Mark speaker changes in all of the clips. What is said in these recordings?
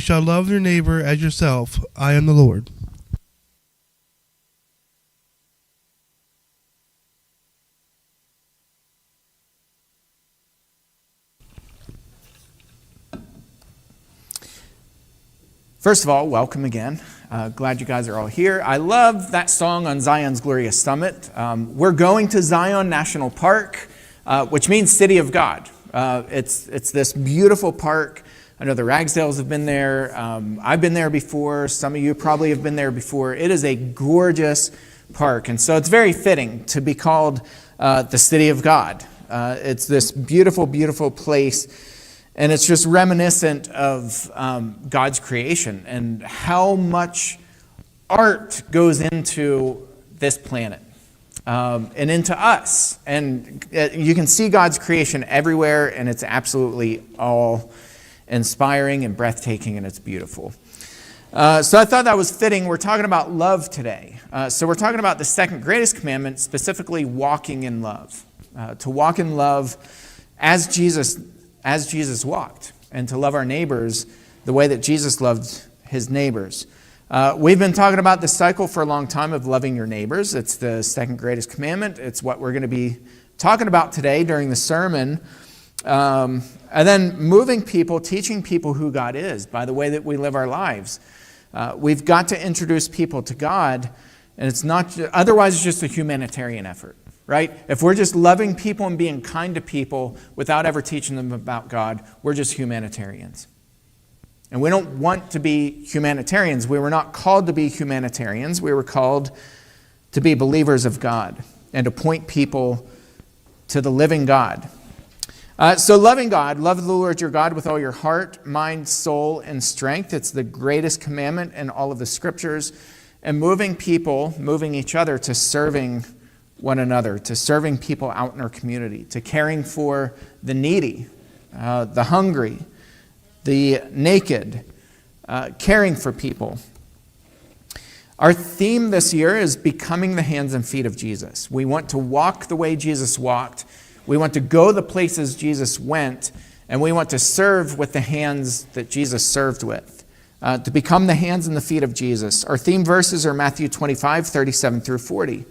Speaker 1: shall love your neighbor as yourself. I am the Lord.
Speaker 2: First of all, welcome again. Glad you guys are all here. I love that song on Zion's Glorious Summit. We're going to Zion National Park, which means City of God. It's this beautiful park. I know the Ragsdales have been there. I've been there before. Some of you probably have been there before. It is a gorgeous park, and so it's very fitting to be called the City of God. It's this beautiful, beautiful place. And it's just reminiscent of God's creation and how much art goes into this planet and into us. And you can see God's creation everywhere, and it's absolutely all inspiring and breathtaking, and it's beautiful. So I thought that was fitting. We're talking about love today. So we're talking about the second greatest commandment, specifically walking in love. To walk in love as Jesus walked, and to love our neighbors the way that Jesus loved his neighbors. We've been talking about this cycle for a long time of loving your neighbors. It's the second greatest commandment. It's what we're going to be talking about today during the sermon. And then moving people, teaching people who God is by the way that we live our lives. We've got to introduce people to God, and it's not, otherwise it's just a humanitarian effort. Right? If we're just loving people and being kind to people without ever teaching them about God, we're just humanitarians. And we don't want to be humanitarians. We were not called to be humanitarians. We were called to be believers of God and to point people to the living God. So loving God, love the Lord your God with all your heart, mind, soul, and strength. It's the greatest commandment in all of the scriptures. And moving each other to serving one another, to serving people out in our community, to caring for the needy, the hungry, the naked, caring for people. Our theme this year is becoming the hands and feet of Jesus. We want to walk the way Jesus walked. We want to go the places Jesus went, and we want to serve with the hands that Jesus served with, to become the hands and the feet of Jesus. Our theme verses are Matthew 25, 37 through 40.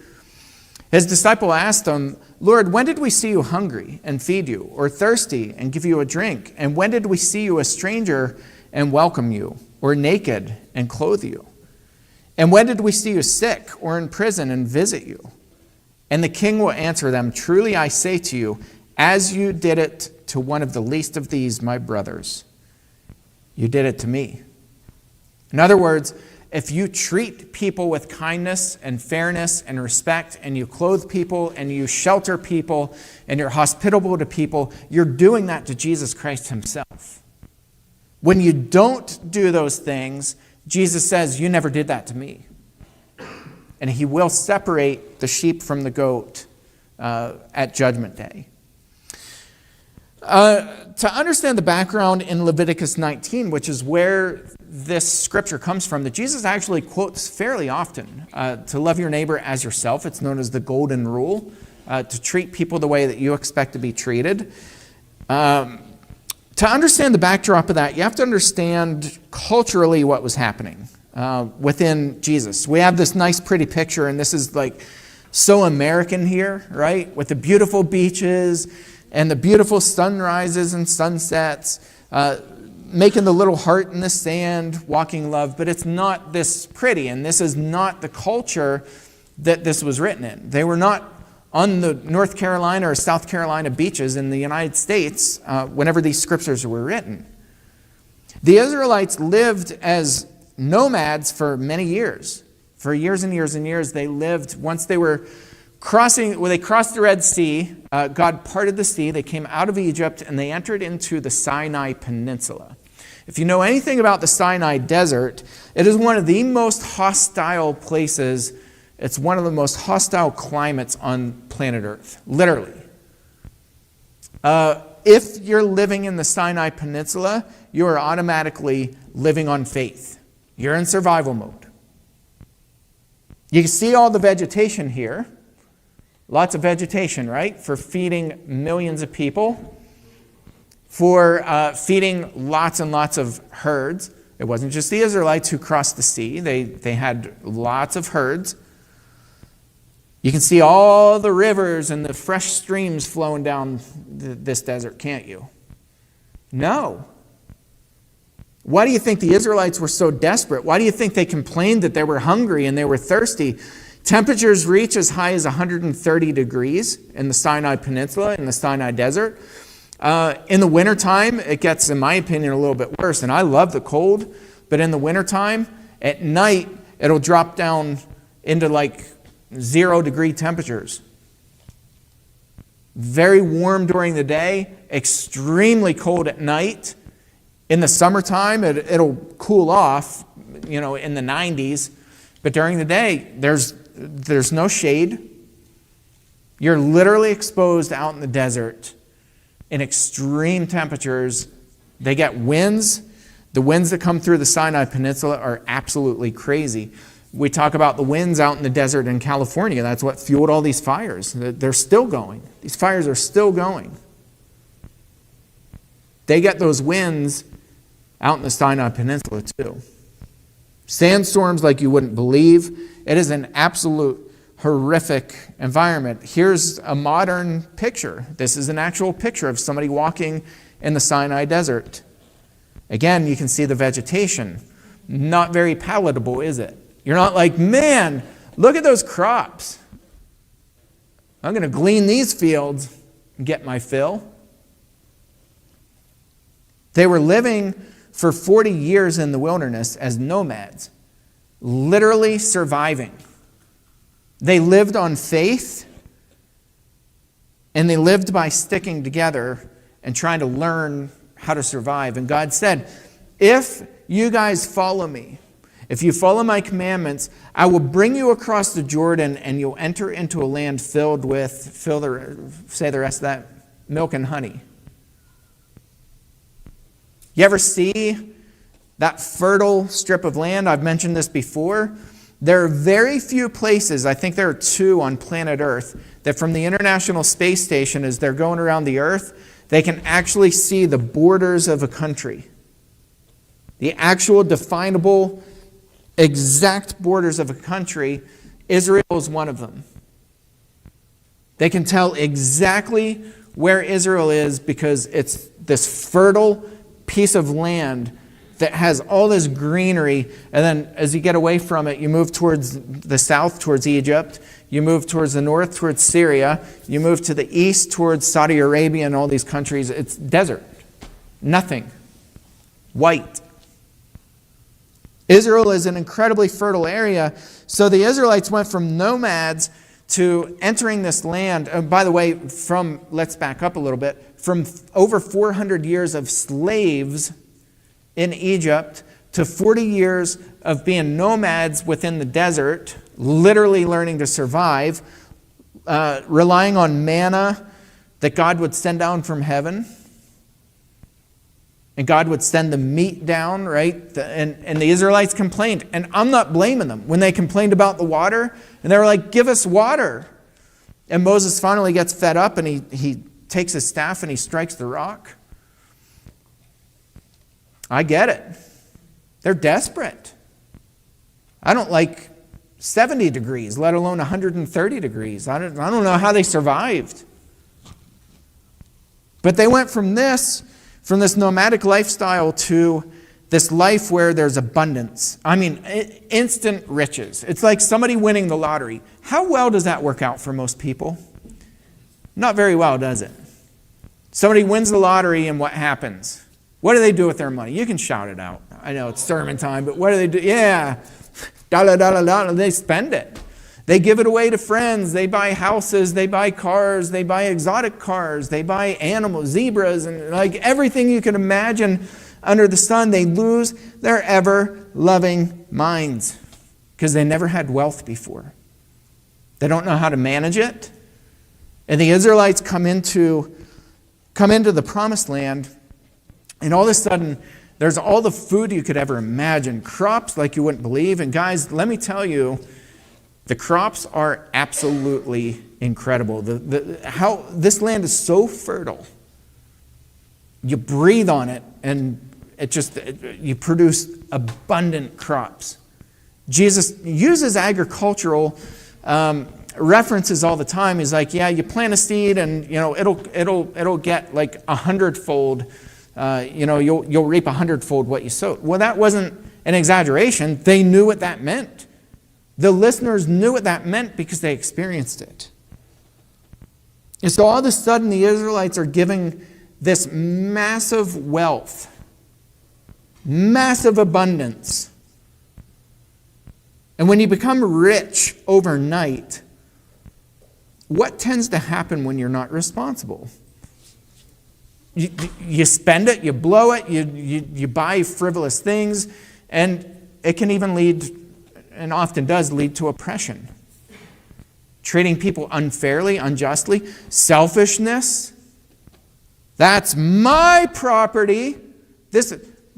Speaker 2: His disciple asked him, Lord, when did we see you hungry and feed you, or thirsty and give you a drink? And when did we see you a stranger and welcome you, or naked and clothe you? And when did we see you sick or in prison and visit you? And the king will answer them, truly I say to you, as you did it to one of the least of these, my brothers, you did it to me. In other words, if you treat people with kindness and fairness and respect, and you clothe people and you shelter people and you're hospitable to people, you're doing that to Jesus Christ himself. When you don't do those things, Jesus says, you never did that to me. And he will separate the sheep from the goat at Judgment Day. To understand the background in Leviticus 19, which is where this scripture comes from, that Jesus actually quotes fairly often, to love your neighbor as yourself. It's known as the golden rule, to treat people the way that you expect to be treated. To understand the backdrop of that, you have to understand culturally what was happening within Jesus. We have this nice pretty picture, and this is like so American here, right? With the beautiful beaches and the beautiful sunrises and sunsets, making the little heart in the sand, walking love, but it's not this pretty, and this is not the culture that this was written in. They were not on the North Carolina or South Carolina beaches in the United States whenever these scriptures were written. The Israelites lived as nomads for many years. For years and years and years, they lived. Once they were they crossed the Red Sea, God parted the sea, they came out of Egypt, and they entered into the Sinai Peninsula. If you know anything about the Sinai Desert, it is one of the most hostile places. It's one of the most hostile climates on planet Earth, literally. If you're living in the Sinai Peninsula, you are automatically living on faith. You're in survival mode. You can see all the vegetation here. Lots of vegetation, right? For feeding millions of people, for feeding lots and lots of herds. It wasn't just the Israelites who crossed the sea. They had lots of herds. You can see all the rivers and the fresh streams flowing down this desert, can't you? No. Why do you think the Israelites were so desperate? Why do you think they complained that they were hungry and they were thirsty? Temperatures reach as high as 130 degrees in the Sinai Peninsula, in the Sinai Desert. In the wintertime, it gets, in my opinion, a little bit worse. And I love the cold, but in the wintertime, at night, it'll drop down into like 0-degree temperatures. Very warm during the day, extremely cold at night. In the summertime, it'll cool off, in the 90s. But during the day, there's no shade. You're literally exposed out in the desert in extreme temperatures. They get winds. The winds that come through the Sinai Peninsula are absolutely crazy. We talk about the winds out in the desert in California. That's what fueled all these fires. They're still going. These fires are still going. They get those winds out in the Sinai Peninsula too. Sandstorms like you wouldn't believe. It is an absolute horrific environment. Here's a modern picture. This is an actual picture of somebody walking in the Sinai Desert. Again, you can see the vegetation. Not very palatable, is it? You're not like, man, look at those crops. I'm going to glean these fields and get my fill. They were living for 40 years in the wilderness as nomads, literally surviving. They lived on faith, and they lived by sticking together and trying to learn how to survive. And God said, if you guys follow me, if you follow my commandments, I will bring you across the Jordan and you'll enter into a land filled with, say the rest of that, milk and honey. You ever see that fertile strip of land? I've mentioned this before. There are very few places, I think there are 2 on planet Earth, that from the International Space Station, as they're going around the Earth, they can actually see the borders of a country. The actual definable, exact borders of a country. Israel is one of them. They can tell exactly where Israel is because it's this fertile piece of land that has all this greenery, and then as you get away from it, you move towards the south, towards Egypt, you move towards the north, towards Syria, you move to the east, towards Saudi Arabia and all these countries. It's desert. Nothing. White. Israel is an incredibly fertile area, so the Israelites went from nomads to entering this land. And by the way, let's back up a little bit, from over 400 years of slaves in Egypt to 40 years of being nomads within the desert, literally learning to survive, relying on manna that God would send down from heaven. And God would send the meat down, right? And the Israelites complained. And I'm not blaming them. When they complained about the water, and they were like, give us water. And Moses finally gets fed up, and he takes his staff and he strikes the rock. I get it. They're desperate. I don't like 70 degrees, let alone 130 degrees. I don't know how they survived. But they went from this nomadic lifestyle to this life where there's abundance. I mean, instant riches. It's like somebody winning the lottery. How well does that work out for most people? Not very well, does it? Somebody wins the lottery and what happens? What do they do with their money? You can shout it out. I know it's sermon time, but what do they do? Yeah, they spend it. They give it away to friends. They buy houses. They buy cars. They buy exotic cars. They buy animals, zebras, and like everything you can imagine under the sun. They lose their ever-loving minds because they never had wealth before. They don't know how to manage it. And the Israelites come into the promised land, and all of a sudden, there's all the food you could ever imagine. Crops like you wouldn't believe. And guys, let me tell you, the crops are absolutely incredible. How this land is so fertile. You breathe on it, and you produce abundant crops. Jesus uses agricultural references all the time. He's like, yeah, you plant a seed and it'll get like 100-fold. You'll reap 100-fold what you sowed. Well, that wasn't an exaggeration. They knew what that meant. The listeners knew what that meant because they experienced it. And so all of a sudden the Israelites are giving this massive wealth, massive abundance. And when you become rich overnight, what tends to happen when you're not responsible? You spend it, you blow it, you buy frivolous things, and it can even lead, and often does lead, to oppression. Treating people unfairly, unjustly, selfishness. That's my property.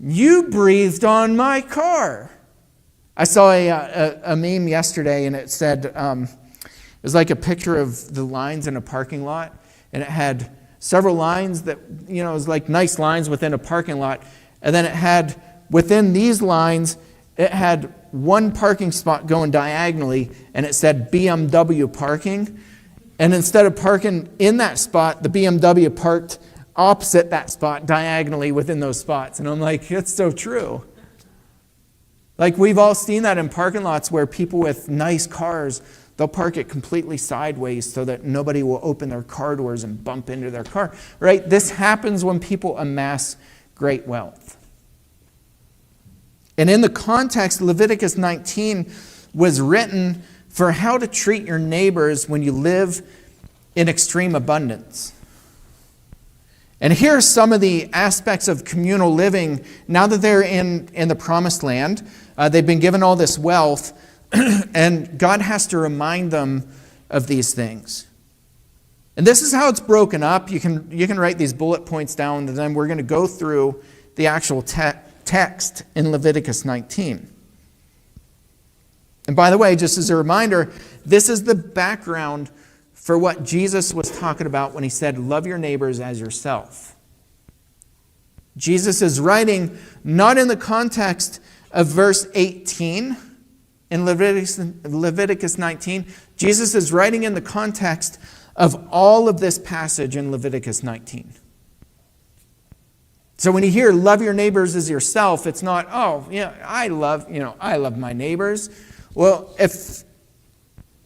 Speaker 2: You breathed on my car. I saw a meme yesterday, and it said, it was like a picture of the lines in a parking lot, and it had several lines that, it was like nice lines within a parking lot, and then it had, within these lines, it had one parking spot going diagonally, and it said BMW parking, and instead of parking in that spot, the BMW parked opposite that spot, diagonally within those spots. And I'm like, it's so true. Like, we've all seen that in parking lots where people with nice cars, they'll park it completely sideways so that nobody will open their car doors and bump into their car, right? This happens when people amass great wealth. And in the context, Leviticus 19 was written for how to treat your neighbors when you live in extreme abundance. And here are some of the aspects of communal living now that they're in the promised land. They've been given all this wealth, and God has to remind them of these things. And this is how it's broken up. You can write these bullet points down, and then we're going to go through the actual text in Leviticus 19. And by the way, just as a reminder, this is the background for what Jesus was talking about when he said, love your neighbors as yourself. Jesus is writing not in the context of verse 18 in Leviticus 19. Jesus is writing in the context of all of this passage in Leviticus 19. So when you hear love your neighbors as yourself, it's not, I love my neighbors. Well, if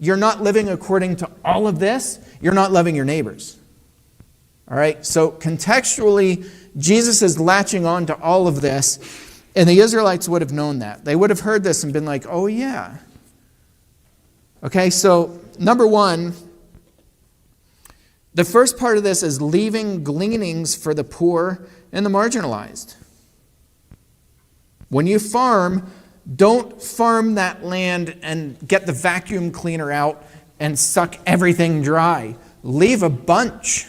Speaker 2: you're not living according to all of this, you're not loving your neighbors. All right? So contextually, Jesus is latching on to all of this, and the Israelites would have known that. They would have heard this and been like, oh yeah. Okay, so number one, the first part of this is leaving gleanings for the poor and the marginalized. When you farm, don't farm that land and get the vacuum cleaner out and suck everything dry. Leave a bunch.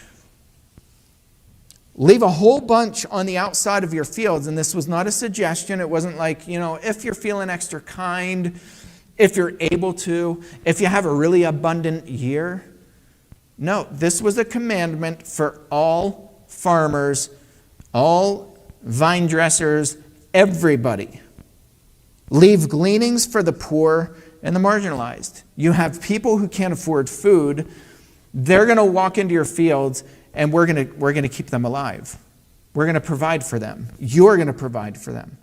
Speaker 2: Leave a whole bunch on the outside of your fields. And this was not a suggestion. It wasn't like, if you're feeling extra kind, if you're able to, if you have a really abundant year. No, this was a commandment for all farmers, all vine dressers, everybody. Leave gleanings for the poor and the marginalized. You have people who can't afford food. They're going to walk into your fields, and we're going to keep them alive. We're going to provide for them. You're going to provide for them.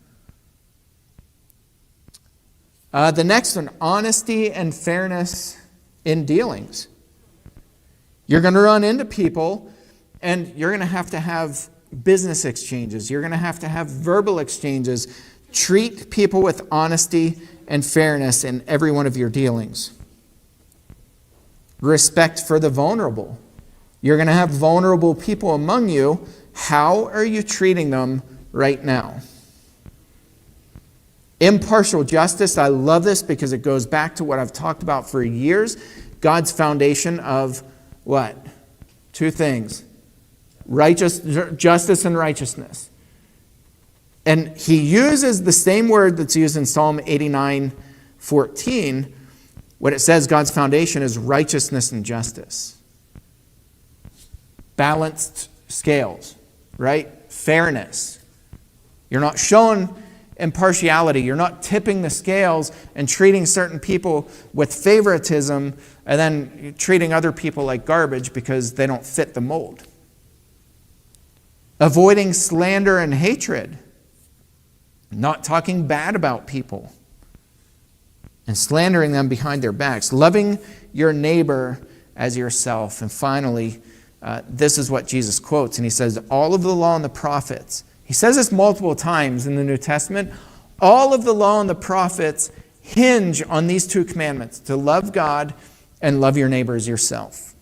Speaker 2: The next one, honesty and fairness in dealings. You're going to run into people, and you're going to have business exchanges. You're going to have verbal exchanges. Treat people with honesty and fairness in every one of your dealings. Respect for the vulnerable. You're going to have vulnerable people among you. How are you treating them right now? Impartial justice. I love this because it goes back to what I've talked about for years. God's foundation of what? Two things. Justice and righteousness. And he uses the same word that's used in Psalm 89:14 when it says God's foundation is righteousness and justice. Balanced scales, right? Fairness. You're not showing impartiality. You're not tipping the scales and treating certain people with favoritism and then treating other people like garbage because they don't fit the mold. Avoiding slander and hatred. Not talking bad about people and slandering them behind their backs. Loving your neighbor as yourself. And finally, this is what Jesus quotes. And he says, all of the law and the prophets. He says this multiple times in the New Testament. All of the law and the prophets hinge on these two commandments, to love God and love your neighbor as yourself.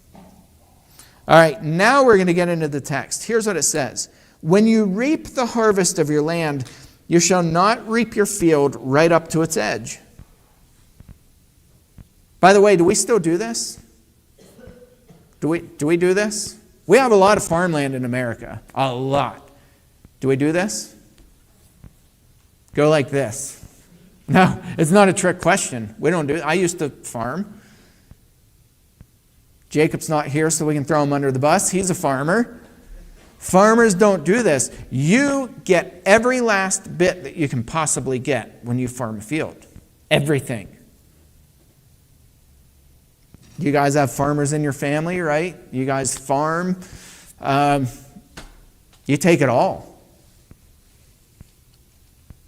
Speaker 2: All right, now we're going to get into the text. Here's what it says. When you reap the harvest of your land, you shall not reap your field right up to its edge. By the way, do we still do this? Do we do this? We have a lot of farmland in America. A lot. Do we do this? Go like this. No, it's not a trick question. We don't do it. I used to farm. Jacob's not here, so we can throw him under the bus. He's a farmer. Farmers don't do this. You get every last bit that you can possibly get when you farm a field. Everything. You guys have farmers in your family, right? You guys farm. You take it all.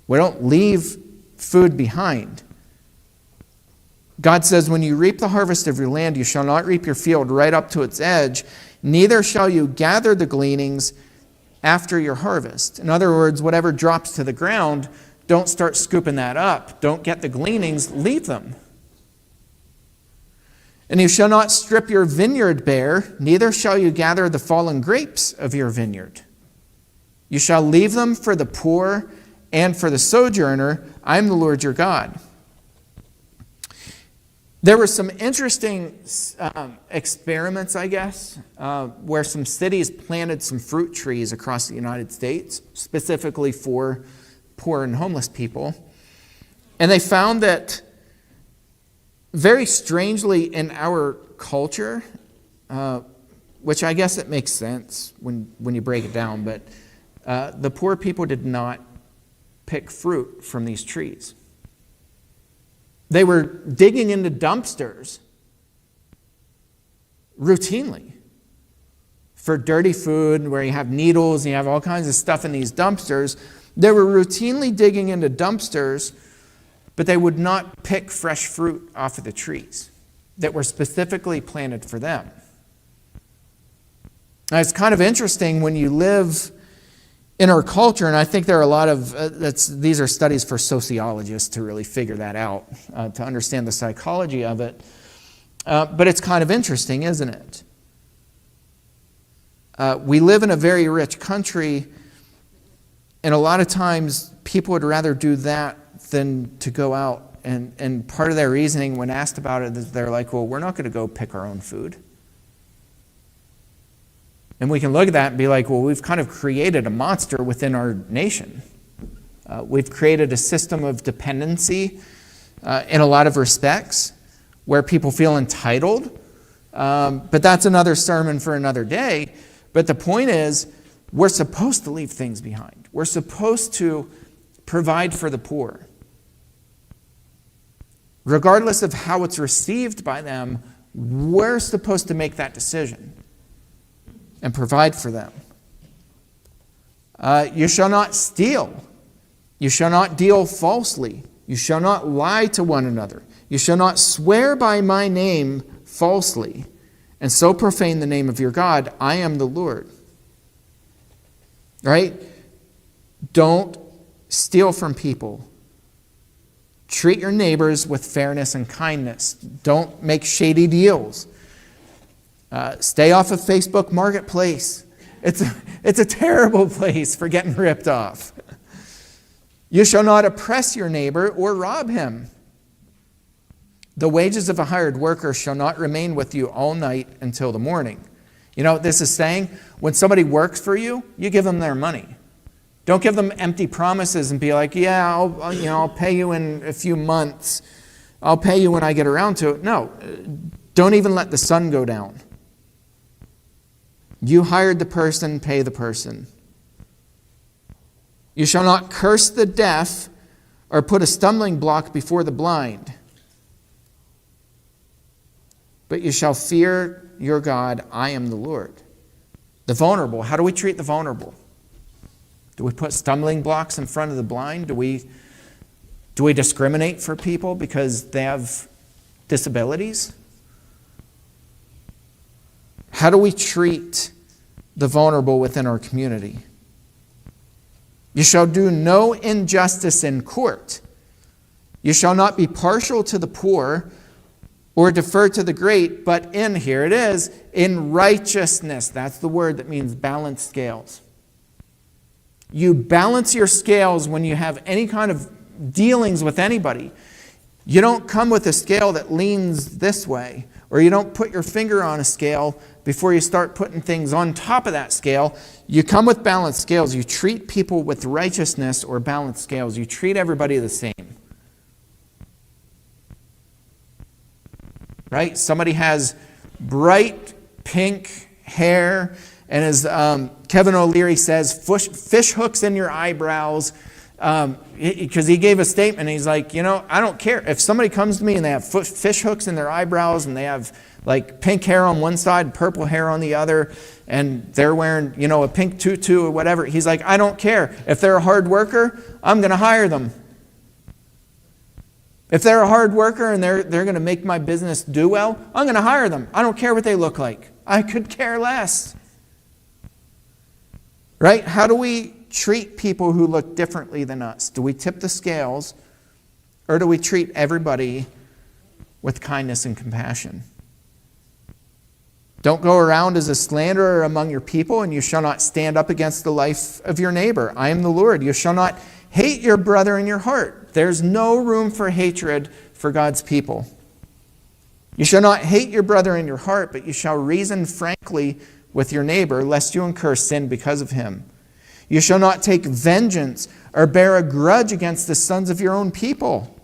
Speaker 2: We don't leave food behind. God says, when you reap the harvest of your land, you shall not reap your field right up to its edge, neither shall you gather the gleanings after your harvest. In other words, whatever drops to the ground, don't start scooping that up. Don't get the gleanings, leave them. And you shall not strip your vineyard bare, neither shall you gather the fallen grapes of your vineyard. You shall leave them for the poor and for the sojourner. I am the Lord your God. There were some interesting experiments, I guess, where some cities planted some fruit trees across the United States, specifically for poor and homeless people. And they found that, very strangely in our culture, which I guess it makes sense when you break it down, but the poor people did not pick fruit from these trees. They were digging into dumpsters routinely for dirty food, where you have needles and you have all kinds of stuff in these dumpsters. They were routinely digging into dumpsters, but they would not pick fresh fruit off of the trees that were specifically planted for them. Now, it's kind of interesting when you live in our culture, and I think there are a lot of, these are studies for sociologists to really figure that out, to understand the psychology of it. But it's kind of interesting, isn't it? We live in a very rich country, and a lot of times people would rather do that than to go out. And part of their reasoning when asked about it is they're like, well, we're not going to go pick our own food. And we can look at that and be like, well, we've kind of created a monster within our nation. We've created a system of dependency in a lot of respects where people feel entitled. But that's another sermon for another day. But the point is, we're supposed to leave things behind. We're supposed to provide for the poor. Regardless of how it's received by them, we're supposed to make that decision and provide for them. You shall not steal. You shall not deal falsely. You shall not lie to one another. You shall not swear by my name falsely, and so profane the name of your God. I am the Lord. Right? Don't steal from people. Treat your neighbors with fairness and kindness. Don't make shady deals. Stay off of Facebook Marketplace. It's a terrible place for getting ripped off. You shall not oppress your neighbor or rob him. The wages of a hired worker shall not remain with you all night until the morning. You know what this is saying? When somebody works for you, you give them their money. Don't give them empty promises and be like, yeah, I'll pay you in a few months. I'll pay you when I get around to it. No, don't even let the sun go down. You hired the person, pay the person. You shall not curse the deaf or put a stumbling block before the blind. But you shall fear your God. I am the Lord. The vulnerable. How do we treat the vulnerable? Do we put stumbling blocks in front of the blind? Do we discriminate for people because they have disabilities? How do we treat the vulnerable within our community? You shall do no injustice in court. You shall not be partial to the poor or defer to the great, but here it is, in righteousness. That's the word that means balanced scales. You balance your scales when you have any kind of dealings with anybody. You don't come with a scale that leans this way, or you don't put your finger on a scale before you start putting things on top of that scale. You come with balanced scales. You treat people with righteousness or balanced scales. You treat everybody the same. Right? Somebody has bright pink hair, and as Kevin O'Leary says, fish hooks in your eyebrows, because he gave a statement. He's like, I don't care. If somebody comes to me and they have fish hooks in their eyebrows and they have like pink hair on one side, purple hair on the other, and they're wearing, a pink tutu or whatever, he's like, I don't care. If they're a hard worker, I'm going to hire them. If they're a hard worker and they're going to make my business do well, I'm going to hire them. I don't care what they look like. I could care less. Right? How do we treat people who look differently than us? Do we tip the scales, or do we treat everybody with kindness and compassion? Don't go around as a slanderer among your people, and you shall not stand up against the life of your neighbor. I am the Lord. You shall not hate your brother in your heart. There's no room for hatred for God's people. You shall not hate your brother in your heart, but you shall reason frankly with your neighbor, lest you incur sin because of him. You shall not take vengeance or bear a grudge against the sons of your own people.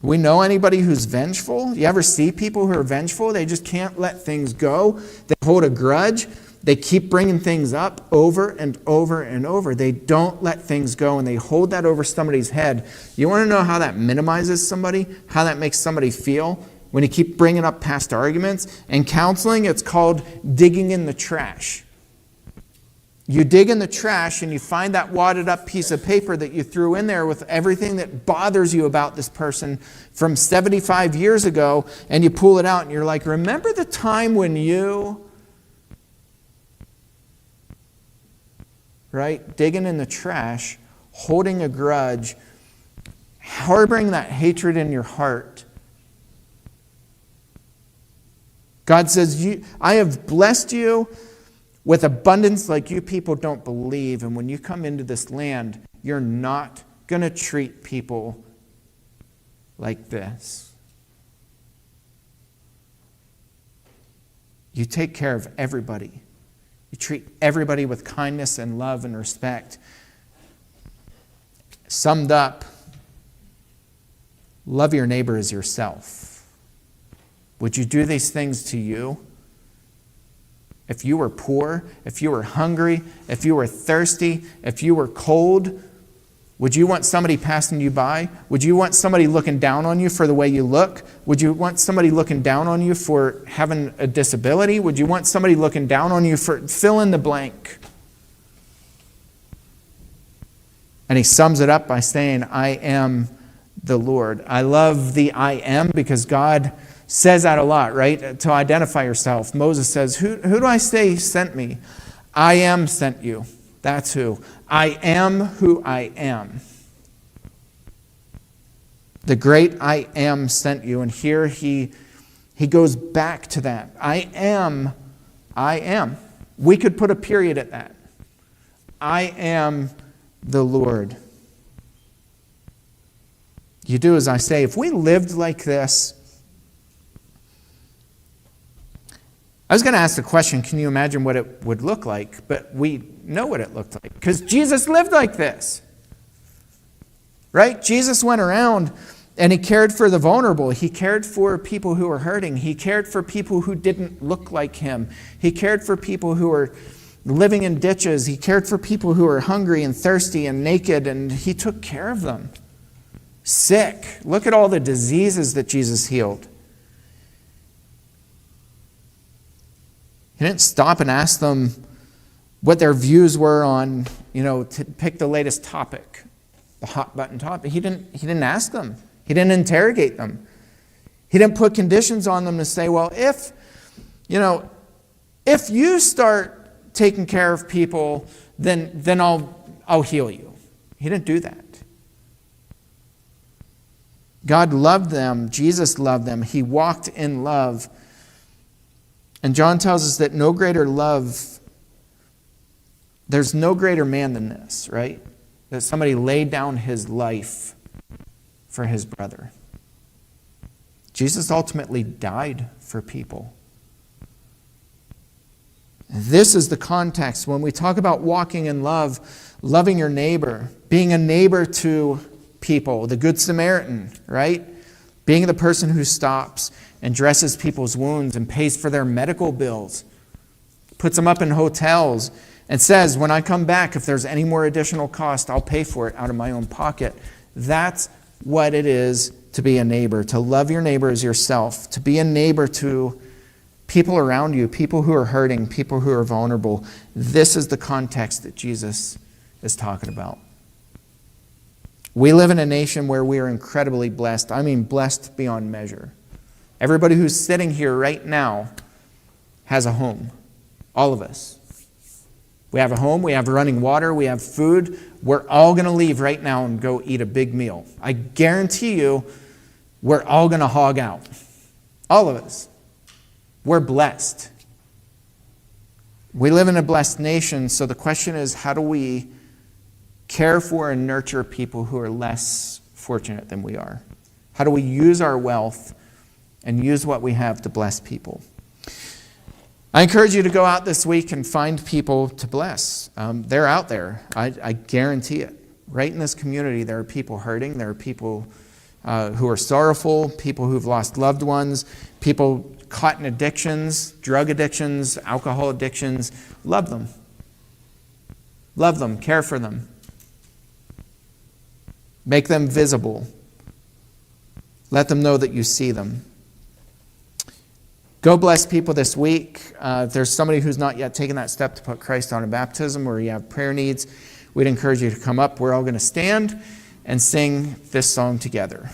Speaker 2: We know anybody who's vengeful? You ever see people who are vengeful? They just can't let things go. They hold a grudge. They keep bringing things up over and over and over. They don't let things go, and they hold that over somebody's head. You want to know how that minimizes somebody? How that makes somebody feel? When you keep bringing up past arguments. In counseling, it's called digging in the trash. You dig in the trash and you find that wadded up piece of paper that you threw in there with everything that bothers you about this person from 75 years ago, and you pull it out and you're like, remember the time when you... Right? Digging in the trash, holding a grudge, harboring that hatred in your heart. God says, I have blessed you with abundance like you people don't believe. And when you come into this land, you're not going to treat people like this. You take care of everybody. You treat everybody with kindness and love and respect. Summed up, love your neighbor as yourself. Would you do these things to you? If you were poor, if you were hungry, if you were thirsty, if you were cold, would you want somebody passing you by? Would you want somebody looking down on you for the way you look? Would you want somebody looking down on you for having a disability? Would you want somebody looking down on you for fill in the blank? And he sums it up by saying, I am the Lord. I love the I am because God says that a lot, right? To identify yourself. Moses says, who do I say sent me? I am sent you. That's who. I am who I am. The great I am sent you. And here he goes back to that. I am. We could put a period at that. I am the Lord. You do as I say. If we lived like this, I was going to ask the question, can you imagine what it would look like? But we know what it looked like because Jesus lived like this. Right? Jesus went around and he cared for the vulnerable. He cared for people who were hurting. He cared for people who didn't look like him. He cared for people who were living in ditches. He cared for people who were hungry and thirsty and naked, and he took care of them. Sick. Look at all the diseases that Jesus healed. He didn't stop and ask them what their views were on, to pick the latest topic, the hot button topic. He didn't ask them. He didn't interrogate them. He didn't put conditions on them to say, well, if you start taking care of people, then I'll heal you. He didn't do that. God loved them. Jesus loved them. He walked in love. And John tells us that no greater love, there's no greater man than this, right? That somebody laid down his life for his brother. Jesus ultimately died for people. This is the context when we talk about walking in love, loving your neighbor, being a neighbor to people, the Good Samaritan, right? Being the person who stops and dresses people's wounds and pays for their medical bills, puts them up in hotels, and says, when I come back, if there's any more additional cost, I'll pay for it out of my own pocket. That's what it is to be a neighbor, to love your neighbor as yourself, to be a neighbor to people around you, people who are hurting, people who are vulnerable. This is the context that Jesus is talking about. We live in a nation where we are incredibly blessed. I mean, blessed beyond measure. Everybody who's sitting here right now has a home. All of us. We have a home, we have running water, we have food. We're all going to leave right now and go eat a big meal. I guarantee you, we're all going to hog out. All of us. We're blessed. We live in a blessed nation, so the question is, how do we care for and nurture people who are less fortunate than we are? How do we use our wealth and use what we have to bless people? I encourage you to go out this week and find people to bless. They're out there. I guarantee it. Right in this community, there are people hurting. There are people who are sorrowful, people who've lost loved ones, people caught in addictions, drug addictions, alcohol addictions. Love them. Love them. Care for them. Make them visible. Let them know that you see them. Go bless people this week. If there's somebody who's not yet taken that step to put Christ on a baptism, or you have prayer needs, we'd encourage you to come up. We're all going to stand and sing this song together.